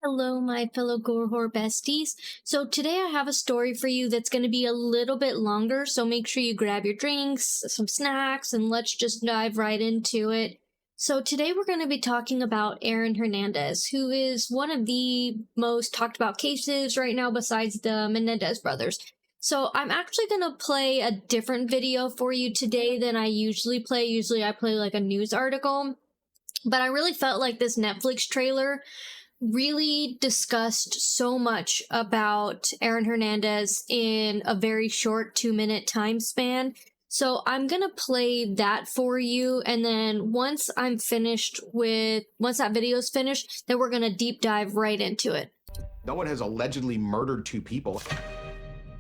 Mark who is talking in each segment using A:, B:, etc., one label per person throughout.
A: Hello, my fellow Gorehor besties. So today I have a story for you that's going to be a little bit longer, so make sure you grab your drinks, some snacks, and let's just dive right into it. So today we're going to be talking about Aaron Hernandez, who is one of the most talked about cases right now besides the Menendez brothers. So I'm actually going to play a different video for you today than I usually play. Usually I play like a news article, but I really felt like this Netflix trailer really discussed so much about Aaron Hernandez in a very short 2-minute time span. So I'm gonna play that for you, and then once that video's finished, then we're gonna deep dive right into it.
B: No one has allegedly murdered two people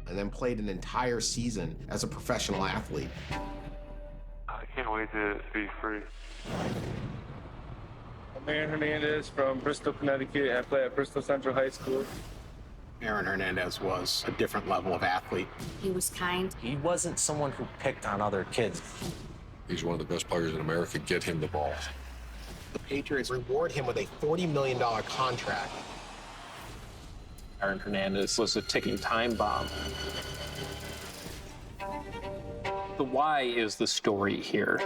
B: and then played an entire season as a professional athlete.
C: I can't wait to be free.
D: Aaron Hernandez from Bristol, Connecticut. I play at Bristol Central High School.
B: Aaron Hernandez was a different level of athlete.
E: He was kind.
F: He wasn't someone who picked on other kids.
G: He's one of the best players in America. Get him the ball.
B: The Patriots reward him with a $40 million contract.
H: Aaron Hernandez was a ticking time bomb. The why is the story here.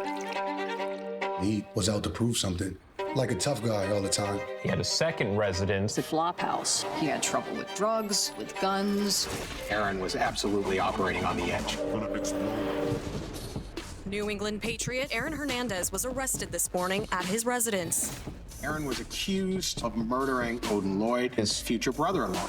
I: He was out to prove something. Like a tough guy all the time.
H: He had a second residence.
E: The flop house. He had trouble with drugs, with guns.
B: Aaron was absolutely operating on the edge.
J: New England Patriot Aaron Hernandez was arrested this morning at his residence.
B: Aaron was accused of murdering Odin Lloyd, his future brother-in-law.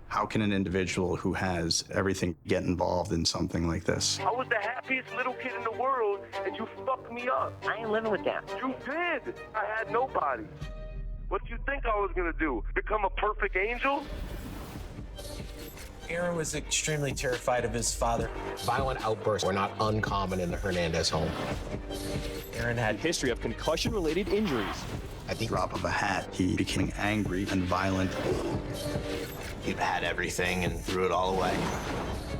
K: How can an individual who has everything get involved in something like this?
C: I was the happiest little kid in the world, and you fucked me up.
L: I ain't living with that.
C: You did. I had nobody. What do you think I was gonna do? Become a perfect angel?
F: Aaron was extremely terrified of his father.
B: Violent outbursts were not uncommon in the Hernandez home.
F: Aaron had a history of concussion-related injuries.
K: At the drop of a hat, he became angry and violent.
F: He had everything and threw it all away.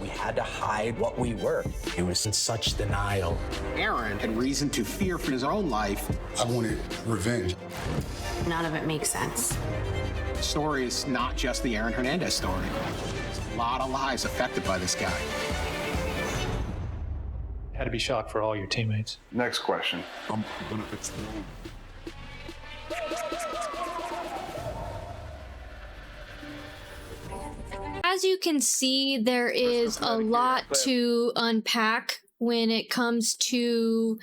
F: We had to hide what we were. He was in such denial.
B: Aaron had reason to fear for his own life.
I: I wanted revenge.
E: None of it makes sense.
B: The story is not just the Aaron Hernandez story. There's a lot of lives affected by this guy.
M: Had to be shocked for all your teammates.
C: Next question.
A: As you can see, there is a lot to unpack when it comes to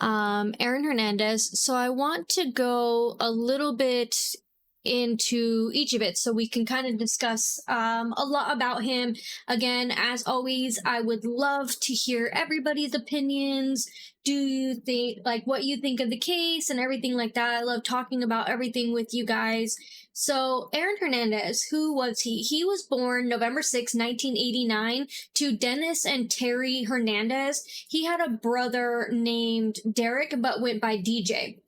A: Aaron Hernandez. So I want to go a little bit into each of it so we can kind of discuss a lot about him. Again, as always, I would love to hear everybody's opinions. Do you think, like, what you think of the case and everything like that? I love talking about everything with you guys. So, Aaron Hernandez, who was he? He was born November 6, 1989, to Dennis and Terry Hernandez. He had a brother named Derek, but went by DJ.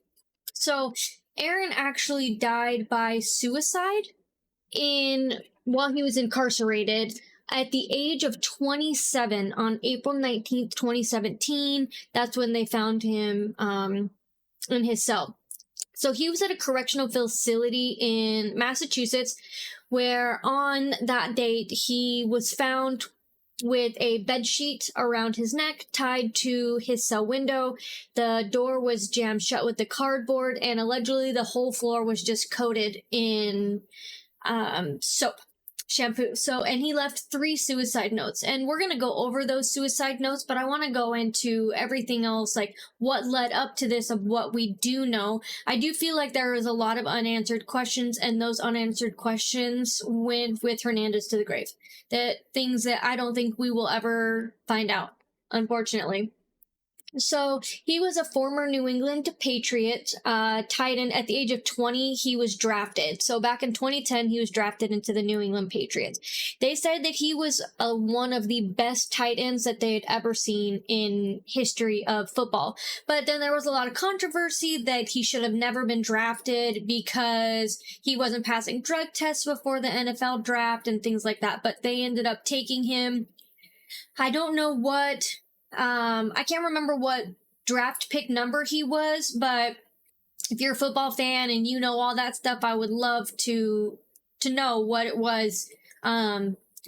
A: So, Aaron actually died by suicide while he was incarcerated at the age of 27 on April 19th, 2017. That's when they found him in his cell. So he was at a correctional facility in Massachusetts, where on that date he was found with a bed sheet around his neck tied to his cell window. The door was jammed shut with the cardboard, and allegedly the whole floor was just coated in shampoo. So, and he left 3 suicide notes, and we're going to go over those suicide notes, but I want to go into everything else, like what led up to this, of what we do know. I do feel like there is a lot of unanswered questions, and those unanswered questions went with Hernandez to the grave. That things that I don't think we will ever find out, unfortunately. So he was a former New England Patriot tight end. At the age of 20, he was drafted. So back in 2010, he was drafted into the New England Patriots. They said that he was one of the best tight ends that they had ever seen in history of football. But then there was a lot of controversy that he should have never been drafted because he wasn't passing drug tests before the NFL draft and things like that. But they ended up taking him. I don't know what... I can't remember what draft pick number he was, but if you're a football fan and you know all that stuff, I would love to know what it was.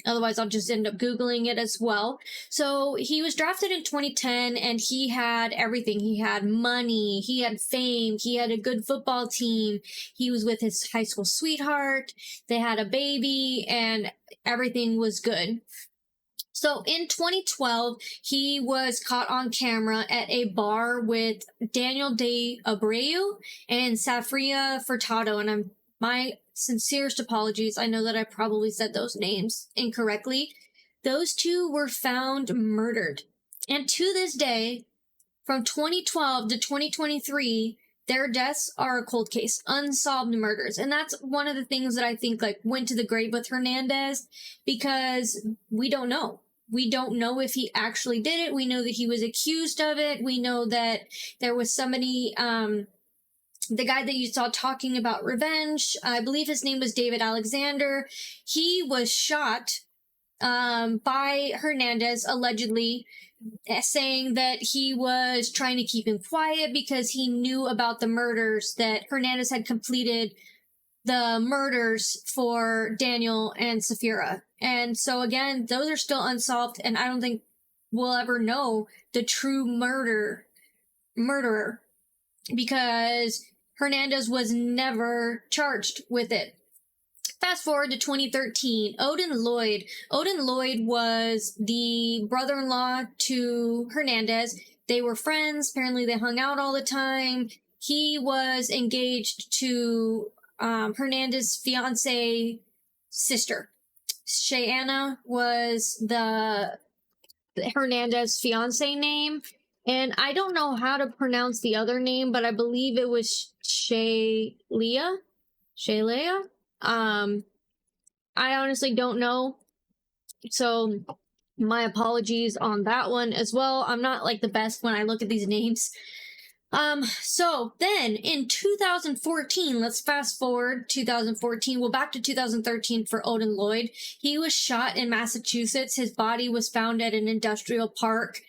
A: Otherwise, I'll just end up Googling it as well. So he was drafted in 2010 and he had everything. He had money, he had fame, he had a good football team. He was with his high school sweetheart. They had a baby and everything was good. So in 2012, he was caught on camera at a bar with Daniel De Abreu and Safria Furtado. And my sincerest apologies. I know that I probably said those names incorrectly. Those two were found murdered. And to this day, from 2012 to 2023, their deaths are a cold case, unsolved murders. And that's one of the things that I think like went to the grave with Hernandez, because we don't know. We don't know if he actually did it. We know that he was accused of it. We know that there was somebody, the guy that you saw talking about revenge, I believe his name was David Alexander. He was shot by Hernandez, allegedly, saying that he was trying to keep him quiet because he knew about the murders, that Hernandez had completed the murders for Daniel and Safira. And so again, those are still unsolved, and I don't think we'll ever know the true murderer, because Hernandez was never charged with it. Fast forward to 2013, Odin Lloyd. Odin Lloyd was the brother-in-law to Hernandez. They were friends. Apparently they hung out all the time. He was engaged to Hernandez's fiance sister. Shayana was the Hernandez fiance name. And I don't know how to pronounce the other name, but I believe it was Shaylea. I honestly don't know. So my apologies on that one as well. I'm not like the best when I look at these names. So then in 2014, let's fast forward 2014, well back to 2013 for Odin Lloyd. He was shot in Massachusetts. His body was found at an industrial park,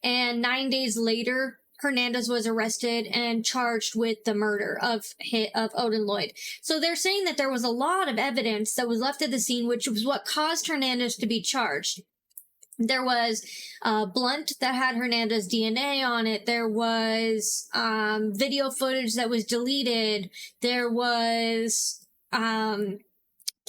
A: and 9 days later, Hernandez was arrested and charged with the murder of Odin Lloyd. So they're saying that there was a lot of evidence that was left at the scene, which was what caused Hernandez to be charged. There was a blunt that had Hernandez DNA on it. There was video footage that was deleted. There was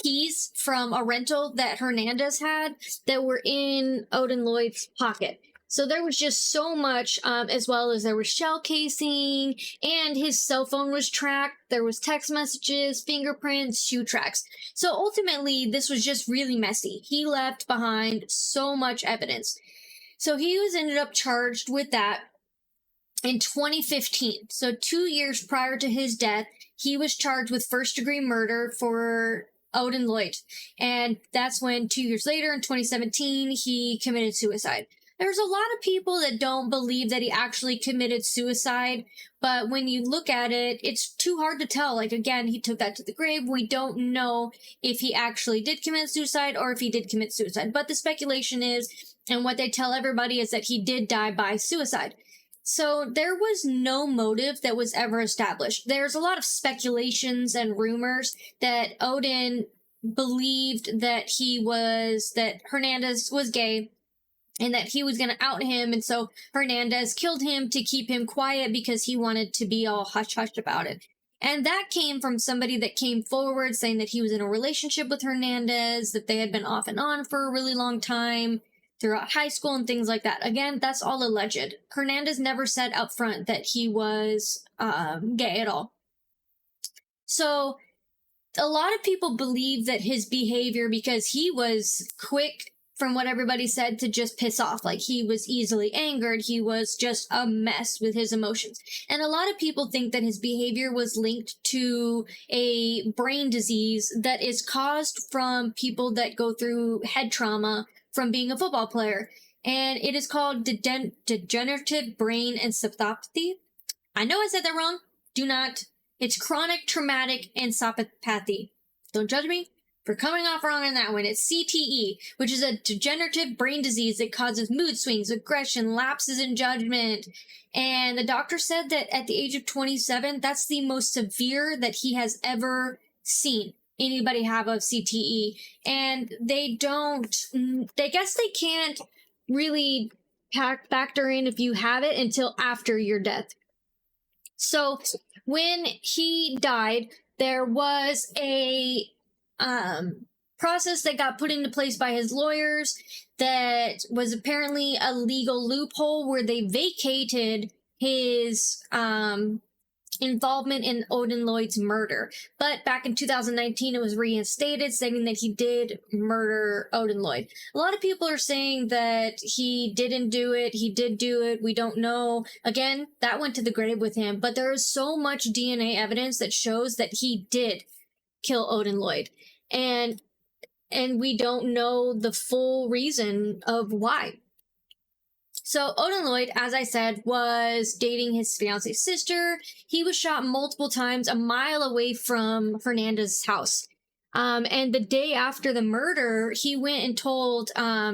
A: keys from a rental that Hernandez had that were in Odin Lloyd's pocket. So there was just so much, as well as there was shell casing, and his cell phone was tracked. There was text messages, fingerprints, shoe tracks. So ultimately, this was just really messy. He left behind so much evidence. So he was ended up charged with that in 2015. So 2 years prior to his death, he was charged with first-degree murder for Odin Lloyd. And that's when 2 years later, in 2017, he committed suicide. There's a lot of people that don't believe that he actually committed suicide, but when you look at it, it's too hard to tell. Like, again, he took that to the grave. We don't know if he actually did commit suicide or if he did commit suicide. But the speculation is, and what they tell everybody, is that he did die by suicide. So there was no motive that was ever established. There's a lot of speculations and rumors that Odin believed that Hernandez was gay, and that he was going to out him, and so Hernandez killed him to keep him quiet because he wanted to be all hush-hush about it. And that came from somebody that came forward saying that he was in a relationship with Hernandez, that they had been off and on for a really long time throughout high school and things like that. Again, that's all alleged. Hernandez never said up front that he was gay at all. So a lot of people believe that his behavior, because he was quick, from what everybody said, to just piss off. Like, he was easily angered. He was just a mess with his emotions. And a lot of people think that his behavior was linked to a brain disease that is caused from people that go through head trauma from being a football player. And it is called degenerative brain encephalopathy. I know I said that wrong. Do not. It's chronic traumatic encephalopathy. Don't judge me. for coming off wrong on that one. It's CTE, which is a degenerative brain disease that causes mood swings, aggression, lapses in judgment. And the doctor said that at the age of 27, that's the most severe that he has ever seen anybody have of CTE. And they guess they can't really factor in if you have it until after your death. So when he died, there was a process that got put into place by his lawyers that was apparently a legal loophole where they vacated his involvement in Odin Lloyd's murder. But back in 2019, it was reinstated, saying that he did murder Odin Lloyd. A lot of people are saying that he didn't do it. He did do it. We don't know. Again, that went to the grave with him. But there is so much DNA evidence that shows that he did kill Odin Lloyd. And we don't know the full reason of why. So Odin Lloyd, as I said, was dating his fiance's sister. He was shot multiple times a mile away from Hernandez's house. And the day after the murder, he went and told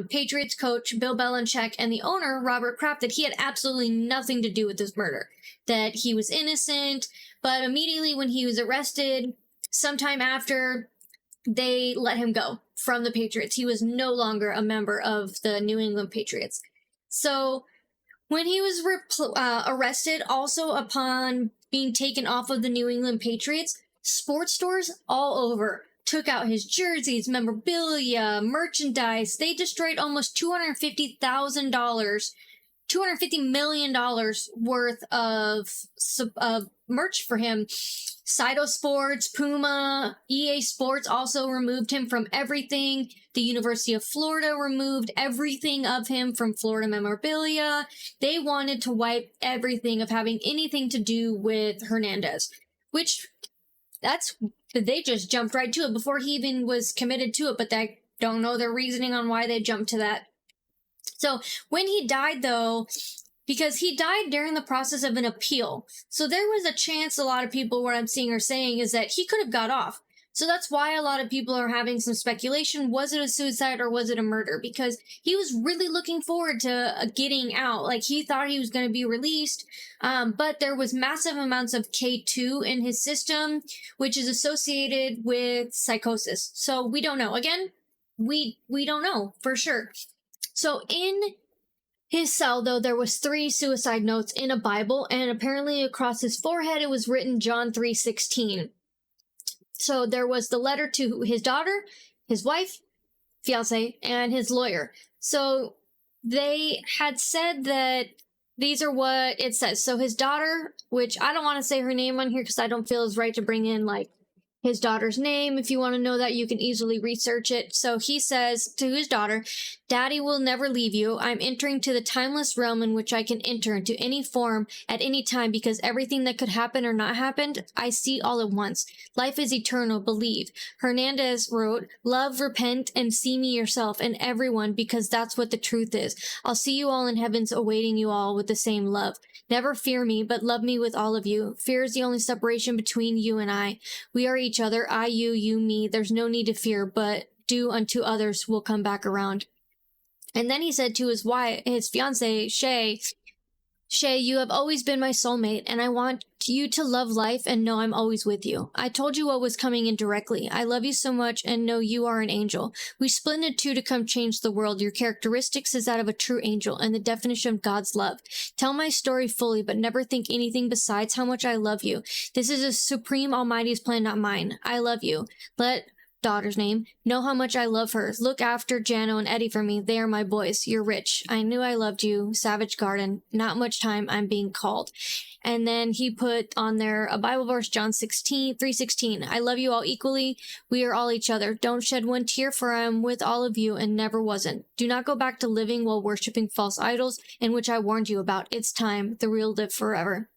A: Patriots coach Bill Belichick and the owner, Robert Kraft, that he had absolutely nothing to do with this murder, that he was innocent. But immediately when he was arrested, sometime after, they let him go from the Patriots. He was no longer a member of the New England Patriots. So when he was arrested, also upon being taken off of the New England Patriots, sports stores all over took out his jerseys, memorabilia, merchandise. They destroyed almost $250 million worth of merch for him. Cyto Sports, Puma, EA Sports also removed him from everything. The University of Florida removed everything of him from Florida memorabilia. They wanted to wipe everything of having anything to do with Hernandez, which they just jumped right to it before he even was committed to it, but I don't know their reasoning on why they jumped to that. So when he died, though, because he died during the process of an appeal. So there was a chance, a lot of people, what I'm seeing are saying, is that he could have got off. So that's why a lot of people are having some speculation. Was it a suicide or was it a murder? Because he was really looking forward to getting out. Like, he thought he was going to be released. But there was massive amounts of K2 in his system, which is associated with psychosis. So we don't know. Again, we don't know for sure. So in his cell, though, there was 3 suicide notes in a Bible, and apparently across his forehead it was written John 3:16. So there was the letter to his daughter, his wife, fiance, and his lawyer. So they had said that these are what it says. So his daughter, which I don't want to say her name on here because I don't feel it's right to bring in, like, his daughter's name. If you want to know that, you can easily research it. So he says to his daughter, "Daddy will never leave you. I'm entering to the timeless realm in which I can enter into any form at any time because everything that could happen or not happen, I see all at once. Life is eternal, believe." Hernandez wrote, "Love, repent, and see me yourself and everyone because that's what the truth is. I'll see you all in heavens awaiting you all with the same love. Never fear me, but love me with all of you. Fear is the only separation between you and I. We are each other, I, you, me. There's no need to fear, but do unto others will come back around." And then he said to his wife, his fiancée, Shay, you have always been my soulmate, and I want you to love life and know I'm always with you. I told you what was coming indirectly. I love you so much and know you are an angel. We split into 2 to come change the world. Your characteristics is that of a true angel and the definition of God's love. Tell my story fully, but never think anything besides how much I love you. This is a supreme almighty's plan, not mine. I love you. Let daughter's name know how much I love her. Look after Jano and Eddie for me. They are my boys. You're rich. I knew I loved you. Savage Garden. Not much time. I'm being called. And then he put on there a Bible verse, John 3:16. I love you all equally. We are all each other. Don't shed one tear, for I am with all of you and never wasn't. Do not go back to living while worshiping false idols, in which I warned you about. It's time. The real live forever.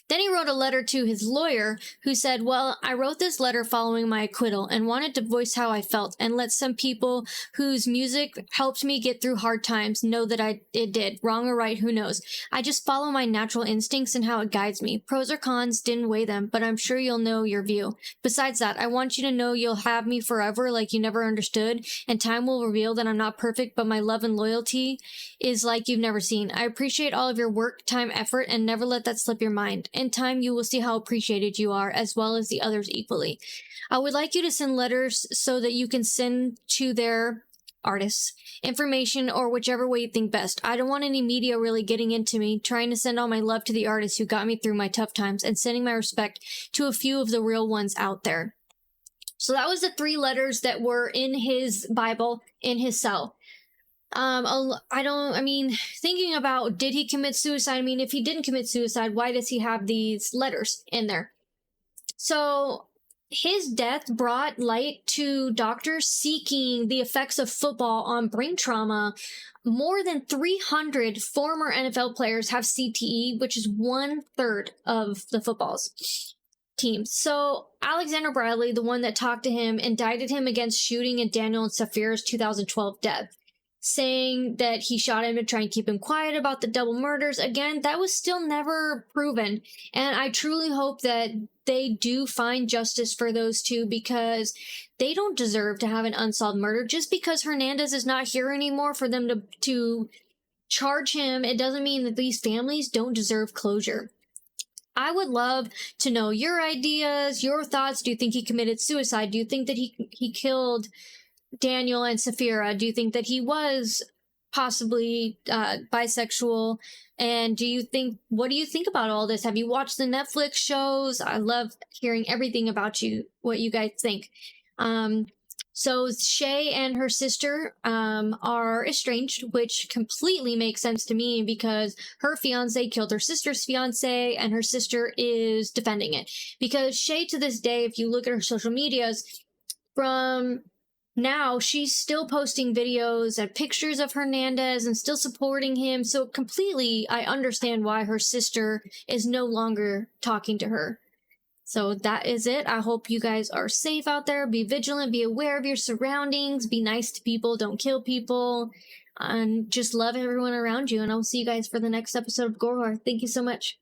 A: Then he wrote a letter to his lawyer who said, well, I wrote this letter following my acquittal and wanted to voice how I felt and let some people whose music helped me get through hard times know that it did. Wrong or right, who knows? I just follow my natural instincts and how it guides me. Pros or cons, didn't weigh them, but I'm sure you'll know your view. Besides that, I want you to know you'll have me forever like you never understood, and time will reveal that I'm not perfect, but my love and loyalty is like you've never seen. I appreciate all of your work, time, effort, and never let that slip your mind. In time, you will see how appreciated you are, as well as the others equally. I would like you to send letters so that you can send to their artists information or whichever way you think best. I don't want any media really getting into me, trying to send all my love to the artists who got me through my tough times and sending my respect to a few of the real ones out there. So that was the 3 letters that were in his Bible in his cell. Thinking about, did he commit suicide? I mean, if he didn't commit suicide, why does he have these letters in there? So his death brought light to doctors seeking the effects of football on brain trauma. More than 300 former NFL players have CTE, which is 1/3 of the football's team. So Alexander Bradley, the one that talked to him, indicted him against shooting in Daniel and Safira's 2012 death, saying that he shot him to try and keep him quiet about the double murders. Again, that was still never proven. And I truly hope that they do find justice for those 2, because they don't deserve to have an unsolved murder. Just because Hernandez is not here anymore for them to charge him, it doesn't mean that these families don't deserve closure. I would love to know your ideas, your thoughts. Do you think he committed suicide? Do you think that he killed Daniel and Safira? Do you think that he was possibly bisexual? And what do you think about all this? Have you watched the Netflix shows? I love hearing everything about what you guys think. So Shay and her sister are estranged, which completely makes sense to me because her fiance killed her sister's fiance and her sister is defending it. Because Shay, to this day, if you look at her social medias, from now, she's still posting videos and pictures of Hernandez and still supporting him. So completely, I understand why her sister is no longer talking to her. So that is it. I hope you guys are safe out there. Be vigilant. Be aware of your surroundings. Be nice to people. Don't kill people. And just love everyone around you. And I'll see you guys for the next episode of Gore Horror. Thank you so much.